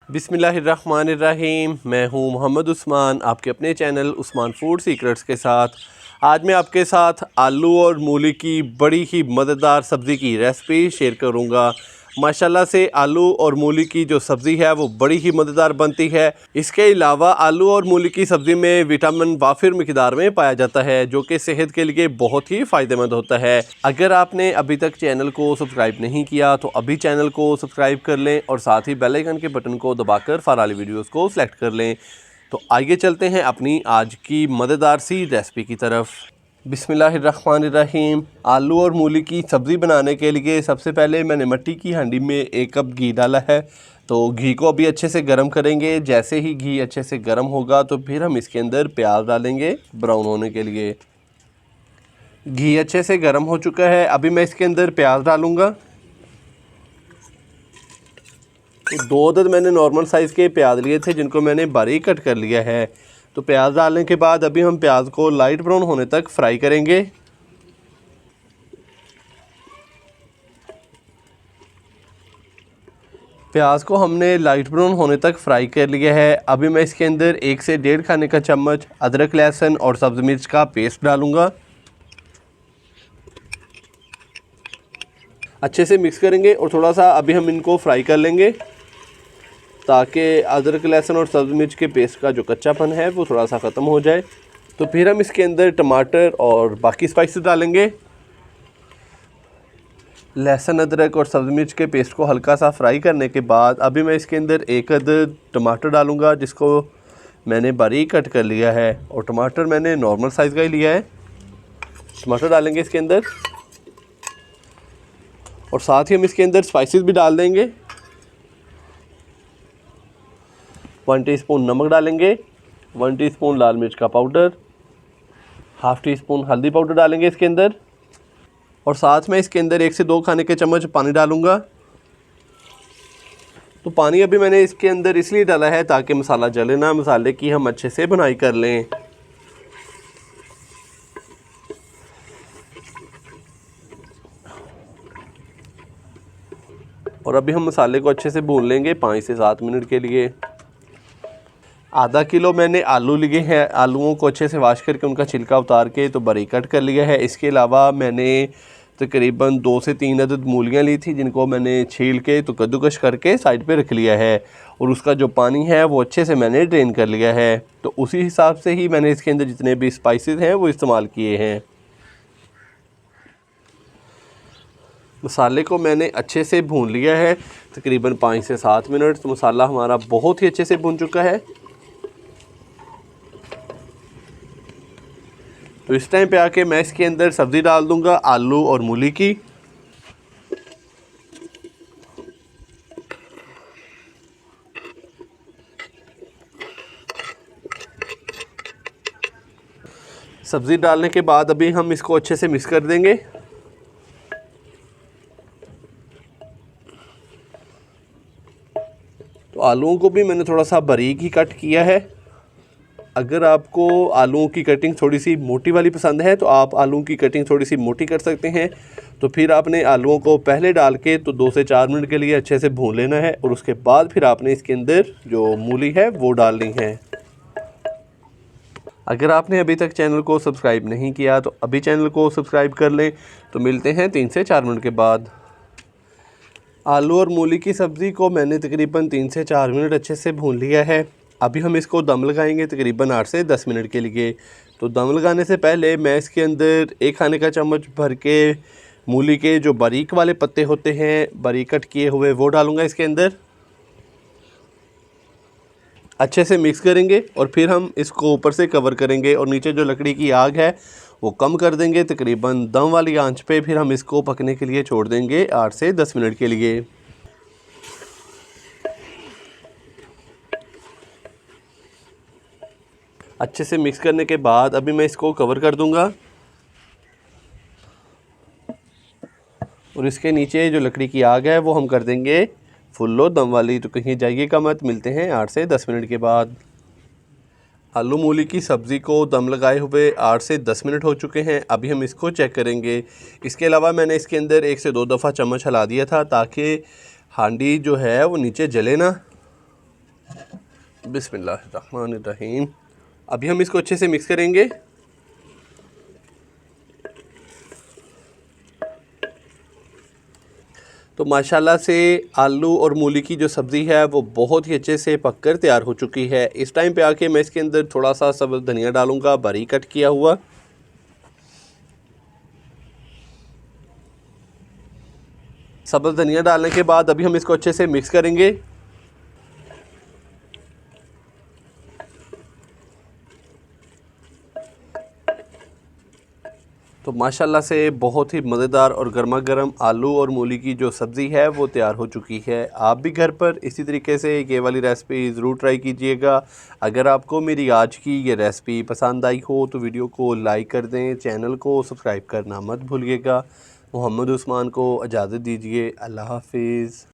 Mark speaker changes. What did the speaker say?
Speaker 1: बिस्मिल्लाहिर्रहमानिर्रहीम। मैं हूं मोहम्मद उस्मान, आपके अपने चैनल उस्मान फूड सीक्रेट्स के साथ। आज मैं आपके साथ आलू और मूली की बड़ी ही मज़ेदार सब्ज़ी की रेसिपी शेयर करूंगा। माशाल्लाह से आलू और मूली की जो सब्ज़ी है वो बड़ी ही मज़ेदार बनती है। इसके अलावा आलू और मूली की सब्ज़ी में विटामिन वाफिर मिक़दार में पाया जाता है, जो कि सेहत के लिए बहुत ही फ़ायदेमंद होता है। अगर आपने अभी तक चैनल को सब्सक्राइब नहीं किया तो अभी चैनल को सब्सक्राइब कर लें और साथ ही बेल आइकन के बटन को दबाकर सारी वाली वीडियोस को सिलेक्ट कर लें। तो आइए चलते हैं अपनी आज की मज़ेदार सी रेसिपी की तरफ। बिस्मिल्लाहिर्रहमानिर्रहीम। आलू और मूली की सब्ज़ी बनाने के लिए सबसे पहले मैंने मिट्टी की हांडी में 1 कप घी डाला है। तो घी को अभी अच्छे से गर्म करेंगे। जैसे ही घी अच्छे से गर्म होगा तो फिर हम इसके अंदर प्याज डालेंगे ब्राउन होने के लिए। घी अच्छे से गर्म हो चुका है, अभी मैं इसके अंदर प्याज डालूँगा। तो 2 अदद मैंने नॉर्मल साइज़ के प्याज लिए थे, जिनको मैंने बारीक कट कर लिया है। तो प्याज डालने के बाद अभी हम प्याज को लाइट ब्राउन होने तक फ्राई करेंगे। प्याज को हमने लाइट ब्राउन होने तक फ्राई कर लिया है। अभी मैं इसके अंदर 1 से 1.5 खाने का चम्मच अदरक, लहसुन और सब्ज़ मिर्च का पेस्ट डालूँगा। अच्छे से मिक्स करेंगे और थोड़ा सा अभी हम इनको फ्राई कर लेंगे, ताकि अदरक, लहसुन और सब्ज़ मिर्च के पेस्ट का जो कच्चापन है वो थोड़ा सा ख़त्म हो जाए। तो फिर हम इसके अंदर टमाटर और बाकी स्पाइसेस डालेंगे। लहसुन, अदरक और सब्ज़ मिर्च के पेस्ट को हल्का सा फ्राई करने के बाद अभी मैं इसके अंदर 1 अदद टमाटर डालूँगा, जिसको मैंने बारीक कट कर लिया है। और टमाटर मैंने नॉर्मल साइज़ का ही लिया है। टमाटर डालेंगे इसके अंदर और साथ ही हम इसके अंदर स्पाइसेस भी डाल देंगे। 1 टीस्पून नमक डालेंगे, 1 टीस्पून लाल मिर्च का पाउडर, हाफ़ टी स्पून हल्दी पाउडर डालेंगे इसके अंदर। और साथ में इसके अंदर 1 से 2 खाने के चम्मच पानी डालूँगा। तो पानी अभी मैंने इसके अंदर इसलिए डाला है ताकि मसाला जले ना, मसाले की हम अच्छे से बुनाई कर लें। और अभी हम मसाले को अच्छे से भून लेंगे 5 से 7 मिनट के लिए। आधा किलो मैंने आलू लिए हैं। आलूओं को अच्छे से वाश करके उनका छिलका उतार के तो बारीक कट कर लिया है। इसके अलावा मैंने तकरीबन 2 से 3 अदद मूलियाँ ली थी, जिनको मैंने छील के तो कद्दूकश करके साइड पे रख लिया है। और उसका जो पानी है वो अच्छे से मैंने ड्रेन कर लिया है। तो उसी हिसाब से ही मैंने इसके अंदर जितने भी स्पाइसेस हैं वो इस्तेमाल किए हैं। मसाले को मैंने अच्छे से भून लिया है तकरीबन 5 से 7 मिनट। तो मसाला हमारा बहुत ही अच्छे से भून चुका है। तो इस टाइम पे आके मैं इसके अंदर सब्ज़ी डाल दूंगा आलू और मूली की। सब्ज़ी डालने के बाद अभी हम इसको अच्छे से मिक्स कर देंगे। तो आलूओं को भी मैंने थोड़ा सा बारीक ही कट किया है। अगर आपको आलूओं की कटिंग थोड़ी सी मोटी वाली पसंद है तो आप आलूओं की कटिंग थोड़ी सी मोटी कर सकते हैं। तो फिर आपने आलूओं को पहले डाल के तो 2 से 4 मिनट के लिए अच्छे से भून लेना है और उसके बाद फिर आपने इसके अंदर जो मूली है वो डालनी है। अगर आपने अभी तक चैनल को सब्सक्राइब नहीं किया तो अभी चैनल को सब्सक्राइब कर लें। तो मिलते हैं 3 से 4 मिनट के बाद। आलू और मूली की सब्ज़ी को मैंने तकरीबन 3 से 4 मिनट अच्छे से भून लिया है। अभी हम इसको दम लगाएंगे तकरीबन 8 से 10 मिनट के लिए। तो दम लगाने से पहले मैं इसके अंदर 1 खाने का चम्मच भर के मूली के जो बारीक वाले पत्ते होते हैं, बारीक कट किए हुए, वो डालूँगा इसके अंदर। अच्छे से मिक्स करेंगे और फिर हम इसको ऊपर से कवर करेंगे और नीचे जो लकड़ी की आग है वो कम कर देंगे। तकरीबन दम वाली आंच पे फिर हम इसको पकने के लिए छोड़ देंगे 8 से 10 मिनट के लिए। अच्छे से मिक्स करने के बाद अभी मैं इसको कवर कर दूंगा और इसके नीचे जो लकड़ी की आग है वो हम कर देंगे फुल लो दम वाली। तो कहीं जाइएगा मत, मिलते हैं 8 से 10 मिनट के बाद। आलू मूली की सब्ज़ी को दम लगाए हुए 8 से 10 मिनट हो चुके हैं। अभी हम इसको चेक करेंगे। इसके अलावा मैंने इसके अंदर 1 से 2 दफ़ा चम्मच हिला दिया था ताकि हांडी जो है वो नीचे जले ना। बिस्मिल्लाहिर्रहमानिर्रहीम। अभी हम इसको अच्छे से मिक्स करेंगे। तो माशाल्लाह से आलू और मूली की जो सब्ज़ी है वो बहुत ही अच्छे से पककर तैयार हो चुकी है। इस टाइम पे आके मैं इसके अंदर थोड़ा सा सब्ज़ धनिया डालूँगा, बारीक कट किया हुआ। सब्ज़ धनिया डालने के बाद अभी हम इसको अच्छे से मिक्स करेंगे। तो माशाल्लाह से बहुत ही मज़ेदार और गर्मा गर्म आलू और मूली की जो सब्ज़ी है वो तैयार हो चुकी है। आप भी घर पर इसी तरीके से ये वाली रेसिपी ज़रूर ट्राई कीजिएगा। अगर आपको मेरी आज की ये रेसिपी पसंद आई हो तो वीडियो को लाइक कर दें, चैनल को सब्सक्राइब करना मत भूलिएगा। मोहम्मद उस्मान को इजाज़त दीजिए। अल्लाह हाफिज़।